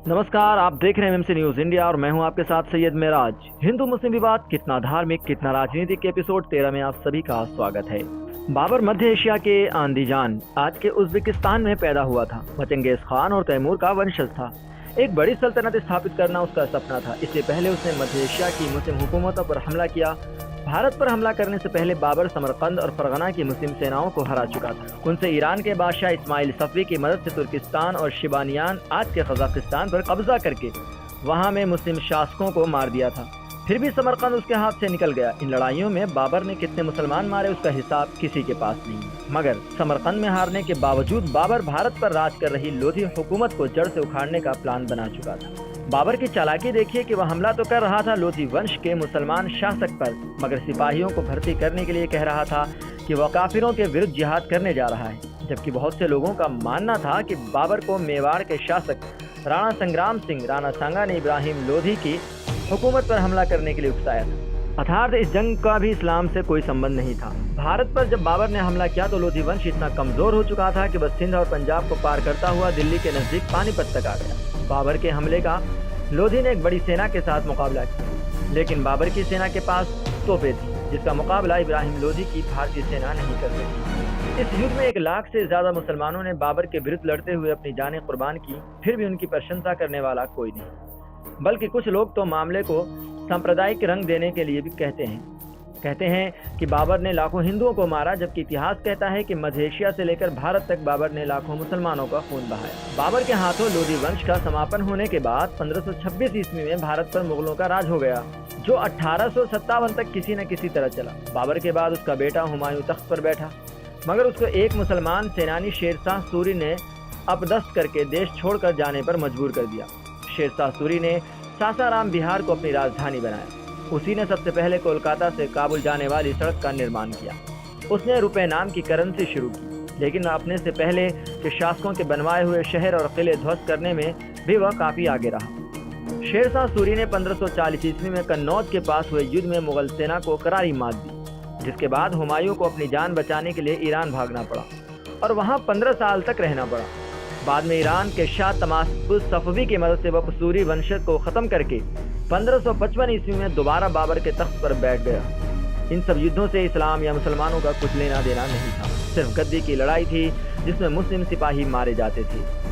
नमस्कार, आप देख रहे हैं एमएमसी न्यूज इंडिया और मैं हूं आपके साथ सैयद मेराज। हिंदू मुस्लिम विवाद कितना धार्मिक कितना राजनीतिक के एपिसोड 13 में आप सभी का स्वागत है। बाबर मध्य एशिया के आंदीजान आज के उज्बेकिस्तान में पैदा हुआ था। वह चंगेज खान और तैमूर का वंशज था। एक बड़ी सल्तनत स्थापित करना उसका सपना था। इससे पहले उसने मध्य एशिया की मुस्लिम हुकूमतों पर हमला किया। भारत पर हमला करने से पहले बाबर समरकंद और फरगना की मुस्लिम सेनाओं को हरा चुका था। उनसे ईरान के बादशाह इस्माइल सफवी की मदद से तुर्किस्तान और शिबानियान आज के कजाकिस्तान पर कब्जा करके वहां में मुस्लिम शासकों को मार दिया था। फिर भी समरकंद उसके हाथ से निकल गया। इन लड़ाइयों में बाबर ने कितने मुसलमान मारे उसका हिसाब किसी के पास नहीं। मगर समरकंद में हारने के बावजूद बाबर भारत पर राज कर रही लोधी हुकूमत को जड़ से उखाड़ने का प्लान बना चुका था। बाबर की चालाकी देखिए कि वह हमला तो कर रहा था लोधी वंश के मुसलमान शासक पर, मगर सिपाहियों को भर्ती करने के लिए कह रहा था कि वह काफिरों के विरुद्ध जिहाद करने जा रहा है। जबकि बहुत से लोगों का मानना था कि बाबर को मेवाड़ के शासक राणा संग्राम सिंह राणा सांगा ने इब्राहिम लोधी की हुकूमत पर हमला करने के लिए उकसाया था। अर्थात इस जंग का भी इस्लाम से कोई संबंध नहीं था। भारत पर जब बाबर ने हमला किया तो लोधी वंश इतना कमजोर हो चुका था कि बस सिंध और पंजाब को पार करता हुआ दिल्ली के नजदीक पानीपत तक आ गया। बाबर के हमले का लोधी ने एक बड़ी सेना के साथ मुकाबला किया, लेकिन बाबर की सेना के पास तोपें थी जिसका मुकाबला इब्राहिम लोधी की भारतीय सेना नहीं कर सकी। इस युद्ध में 1 लाख से ज्यादा मुसलमानों ने बाबर के विरुद्ध लड़ते हुए अपनी जानें कुर्बान की। फिर भी उनकी प्रशंसा करने वाला कोई नहीं, बल्कि कुछ लोग तो मामले को सांप्रदायिक रंग देने के लिए भी कहते हैं कि बाबर ने लाखों हिंदुओं को मारा, जबकि इतिहास कहता है कि मध्य एशिया से लेकर भारत तक बाबर ने लाखों मुसलमानों का खून बहाया। बाबर के हाथों लोधी वंश का समापन होने के बाद 1526 ईस्वी में भारत पर मुगलों का राज हो गया, जो 1857 तक किसी न किसी तरह चला। बाबर के बाद उसका बेटा हुमायूं तख्त पर बैठा, मगर उसको एक मुसलमान सेनानी शेरशाह सूरी ने अपदस्थ करके देश छोड़कर जाने पर मजबूर कर दिया। शेरशाह सूरी ने सासाराम बिहार को अपनी राजधानी बनाया। उसी ने सबसे पहले कोलकाता से काबुल जाने वाली सड़क का निर्माण किया। उसने रुपए नाम की करेंसी शुरू की, लेकिन अपने से पहले के शासकों के बनवाए हुए शहर और किले ध्वस्त करने में भी वह काफी आगे रहा। शेरशाह सूरी ने 1540 ईस्वी में कन्नौज के पास हुए युद्ध में मुगल सेना को करारी मात दी, जिसके बाद हुमायूं को अपनी जान बचाने के लिए ईरान भागना पड़ा और वहां 15 साल तक रहना पड़ा। बाद में ईरान के शाह तमाशपुर सफवी की मदद से वह सूरी वंश को खत्म करके 1555 ईस्वी में दोबारा बाबर के तख्त पर बैठ गया। इन सब युद्धों से इस्लाम या मुसलमानों का कुछ लेना देना नहीं था, सिर्फ गद्दी की लड़ाई थी जिसमें मुस्लिम सिपाही मारे जाते थे।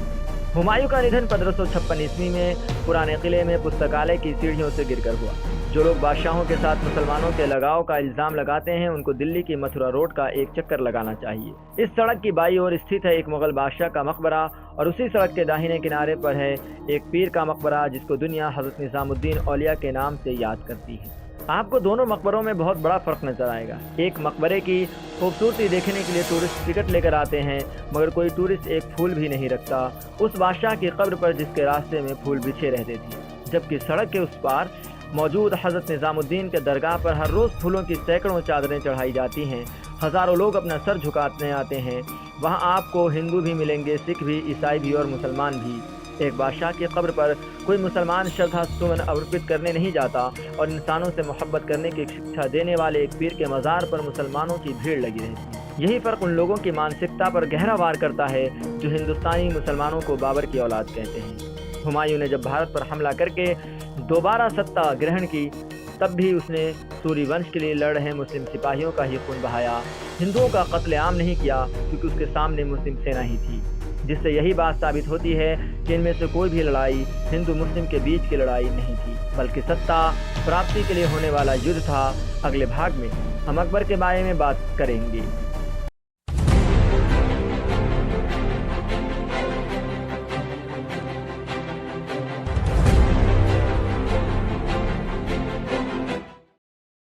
हुमायूं का निधन 1556 ईस्वी में पुराने किले में पुस्तकालय की सीढ़ियों से गिरकर हुआ। जो लोग बादशाहों के साथ मुसलमानों के लगाव का इल्जाम लगाते हैं, उनको दिल्ली की मथुरा रोड का एक चक्कर लगाना चाहिए। इस सड़क की बाईं ओर स्थित है एक मुगल बादशाह का मकबरा और उसी सड़क के दाहिने किनारे पर है एक पीर का मकबरा, जिसको दुनिया हजरत निजामुद्दीन औलिया के नाम से याद करती है। आपको दोनों मकबरों में बहुत बड़ा फर्क नजर आएगा। एक मकबरे की खूबसूरती देखने के लिए टूरिस्ट टिकट लेकर आते हैं, मगर कोई टूरिस्ट एक फूल भी नहीं रखता उस बादशाह की कब्र पर जिसके रास्ते में फूल बिछे रहते थे। जबकि सड़क के उस पार मौजूद हजरत निजामुद्दीन के दरगाह पर हर रोज फूलों की सैकड़ों चादरें चढ़ाई जाती हैं। हजारों लोग अपना सर झुकाने आते हैं। वहाँ आपको हिंदू भी मिलेंगे, सिख भी, ईसाई भी और मुसलमान भी। एक बादशाह की कब्र पर कोई मुसलमान श्रद्धा सुमन अर्पित करने नहीं जाता और इंसानों से मोहब्बत करने की शिक्षा देने वाले एक पीर के मज़ार पर मुसलमानों की भीड़ लगी रहती है। यही फ़र्क उन लोगों की मानसिकता पर गहरा वार करता है जो हिंदुस्तानी मुसलमानों को बाबर की औलाद कहते हैं। हुमायूं ने जब भारत पर हमला करके दोबारा सत्ता ग्रहण की, तब भी उसने सूरी वंश के लिए लड़ रहे मुस्लिम सिपाहियों का ही खून बहाया। हिंदुओं का कत्लेआम नहीं किया, क्योंकि उसके सामने मुस्लिम सेना ही थी। जिससे यही बात साबित होती है कि इनमें से कोई भी लड़ाई हिंदू मुस्लिम के बीच की लड़ाई नहीं थी, बल्कि सत्ता प्राप्ति के लिए होने वाला युद्ध था। अगले भाग में हम अकबर के बारे में बात करेंगे।